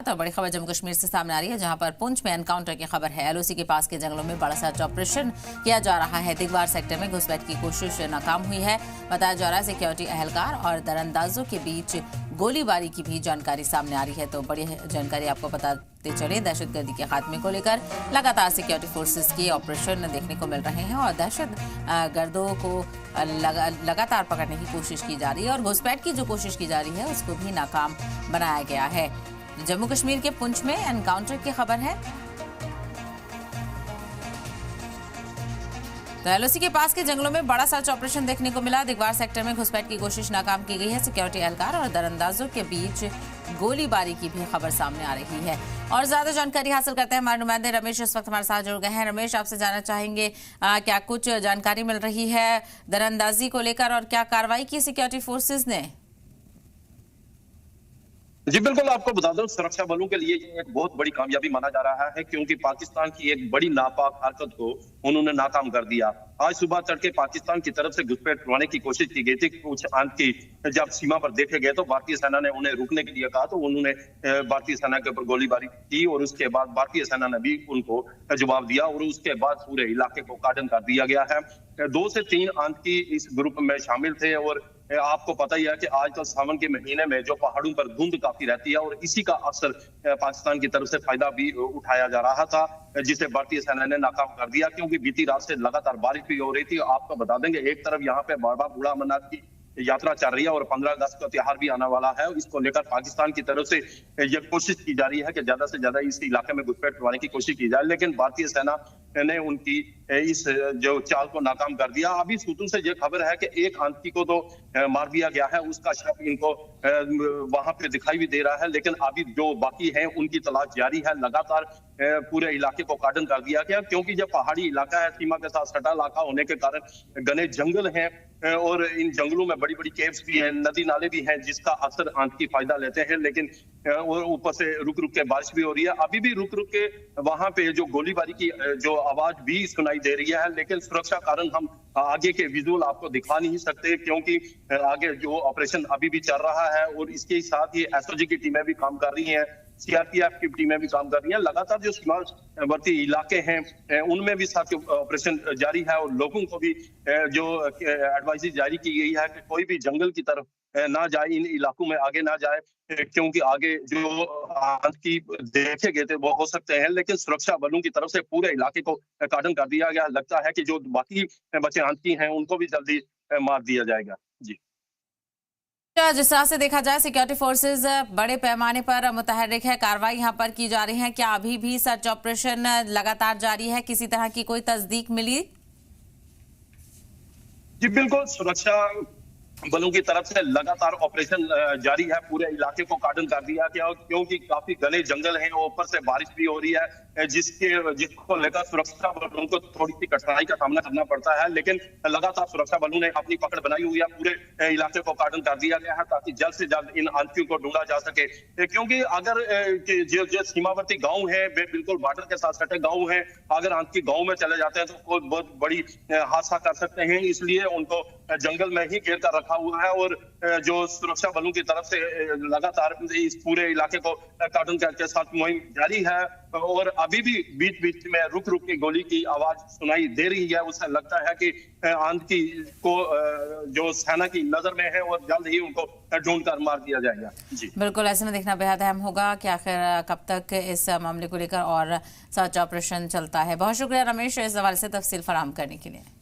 तो बड़ी खबर जम्मू कश्मीर से सामने आ रही है, जहां पर पुंछ में एनकाउंटर की खबर है। एलओसी के पास के जंगलों में बड़ा सर्च ऑपरेशन किया जा रहा है। दिगवार सेक्टर में घुसपैठ की कोशिश नाकाम हुई है। बताया जा रहा है सिक्योरिटी एहलकार और दरअंदाजों के बीच गोलीबारी की भी जानकारी सामने आ रही है। तो बड़ी जानकारी आपको बताते चले, दहशतगर्दी के खात्मे को लेकर लगातार सिक्योरिटी फोर्सेस के ऑपरेशन देखने को मिल रहे हैं और दहशत गर्दों को लगातार पकड़ने की कोशिश की जा रही है और घुसपैठ की जो कोशिश की जा रही है उसको भी नाकाम बनाया गया है। जम्मू कश्मीर के पुंछ में एनकाउंटर की खबर है। तो एलओसी के पास के जंगलों में बड़ा सर्च ऑपरेशन देखने को मिला। दिगवार सेक्टर में घुसपैठ की कोशिश नाकाम की गई है। सिक्योरिटी एहलकार और दरअंदाजों के बीच गोलीबारी की भी खबर सामने आ रही है। और ज्यादा जानकारी हासिल करते हैं, हमारे नुमाइंदे रमेश इस वक्त हमारे साथ जुड़ गए हैं। रमेश, आपसे जानना चाहेंगे क्या कुछ जानकारी मिल रही है दरअंदाजी को लेकर और क्या कार्रवाई की सिक्योरिटी फोर्सेज ने? जी बिल्कुल, आपको बता दूं, सुरक्षा बलों के लिए ये एक बहुत बड़ी कामयाबी माना जा रहा है, क्योंकि पाकिस्तान की एक बड़ी नापाक हरकत को उन्होंने नाकाम कर दिया। आज सुबह तड़के पाकिस्तान की तरफ से घुसपैठ करवाने की कोशिश की गई थी। कुछ आतंकी जब सीमा पर देखे गए तो भारतीय सेना ने उन्हें रुकने के लिए कहा, तो उन्होंने भारतीय सेना के ऊपर गोलीबारी की और उसके बाद भारतीय सेना ने भी उनको जवाब दिया और उसके बाद पूरे इलाके को कार्डन कर दिया गया है। 2 से 3 आतंकी इस ग्रुप में शामिल थे और आपको पता ही है कि आजकल सावन के महीने में जो पहाड़ों पर धुंध काफी रहती है और इसी का अक्सर पाकिस्तान की तरफ से फायदा भी उठाया जा रहा था, जिसे भारतीय सेना ने नाकाम कर दिया, क्योंकि बीती रात से लगातार बारिश भी हो रही थी। आपको बता देंगे, एक तरफ यहाँ पे बाबा बूढ़ा अमरनाथ की यात्रा चल रही है और 15 अगस्त का त्योहार भी आने वाला है। इसको लेकर पाकिस्तान की तरफ से ये कोशिश की जा रही है कि ज्यादा से ज्यादा इस इलाके में घुसपैठ करवाने की कोशिश की जाए, लेकिन भारतीय सेना ने उनकी इस जो चाल को नाकाम कर दिया। अभी सूत्रों से यह खबर है कि एक आतंकी को तो मार दिया गया है, उसका शव इनको वहां पे दिखाई भी दे रहा है, लेकिन अभी जो बाकी हैं उनकी तलाश जारी है। लगातार पूरे इलाके को कार्डन कर दिया गया, क्योंकि जब पहाड़ी इलाका है, सीमा के साथ सटा इलाका होने के कारण घने जंगल हैं और इन जंगलों में बड़ी बड़ी केव्स भी हैं, नदी नाले भी हैं, जिसका अक्सर आतंकी फायदा लेते हैं। लेकिन और ऊपर से रुक रुक के बारिश भी हो रही है। अभी भी रुक रुक के वहां पे जो गोलीबारी की जो आवाज भी सुनाई दे रही है, लेकिन सुरक्षा कारण हम आगे के विजुअल आपको दिखा नहीं सकते, क्योंकि आगे जो ऑपरेशन अभी भी चल रहा है और इसके साथ ही एसओजी की टीमें भी काम कर रही हैं, सीआरपीएफ की टीमें भी काम कर रही हैं। लगातार जो सीमावर्ती इलाके हैं उनमें भी साथ ऑपरेशन जारी है और लोगों को भी जो एडवाइजरी जारी की गई है कि कोई भी जंगल की तरफ ना जाए, इन इलाकों में आगे ना जाए, क्योंकि आगे जो आतंकी देखे गए थे वो हो सकते हैं। लेकिन सुरक्षा बलों की तरफ से पूरे इलाके को कार्डन कर दिया गया। लगता है कि जो बाकी बचे आतंकी हैं उनको भी जल्दी मार दिया जाएगा। जी, जिस तरह से देखा जाए सिक्योरिटी फोर्सेज बड़े पैमाने पर मुतहर्रिक है, कार्रवाई यहां पर की जा रही है। क्या अभी भी सर्च ऑपरेशन लगातार जारी है? किसी तरह की कोई तस्दीक मिली? जी बिल्कुल, सुरक्षा बलों की तरफ से लगातार ऑपरेशन जारी है। पूरे इलाके को कार्डन कर दिया गया, क्योंकि काफी घने जंगल हैं और ऊपर से बारिश भी हो रही है, जिसको लेकर सुरक्षा बलों को थोड़ी सी कठिनाई का सामना करना पड़ता है। लेकिन लगातार सुरक्षा बलों ने अपनी पकड़ बनाई हुई है। पूरे इलाके को कार्डन कर दिया गया है ताकि जल्द से जल्द इन आतंकियों को ढूंढा जा सके, क्योंकि अगर जो सीमावर्ती गाँव है वे बिल्कुल बॉर्डर के साथ सटे गाँव है, अगर आतंकी गाँव में चले जाते हैं तो कोई बहुत बड़ी हादसा कर सकते हैं। इसलिए उनको जंगल में ही घेर कर रखा हुआ है और जो सुरक्षा बलों की तरफ से लगातार इस पूरे इलाके को कार्डन के साथ मुहिम जारी है और अभी भी बीच बीच में रुक रुक के गोली की आवाज सुनाई दे रही है। उससे लगता है कि आतंकी को जो सेना की नजर में है और जल्द ही उनको ढूंढ कर मार दिया जाएगा। जी बिल्कुल, ऐसे में देखना बेहद अहम होगा कि आखिर कब तक इस मामले को लेकर और सर्च ऑपरेशन चलता है। बहुत शुक्रिया रमेश, इस हवाले से तफसील फराहम करने के लिए।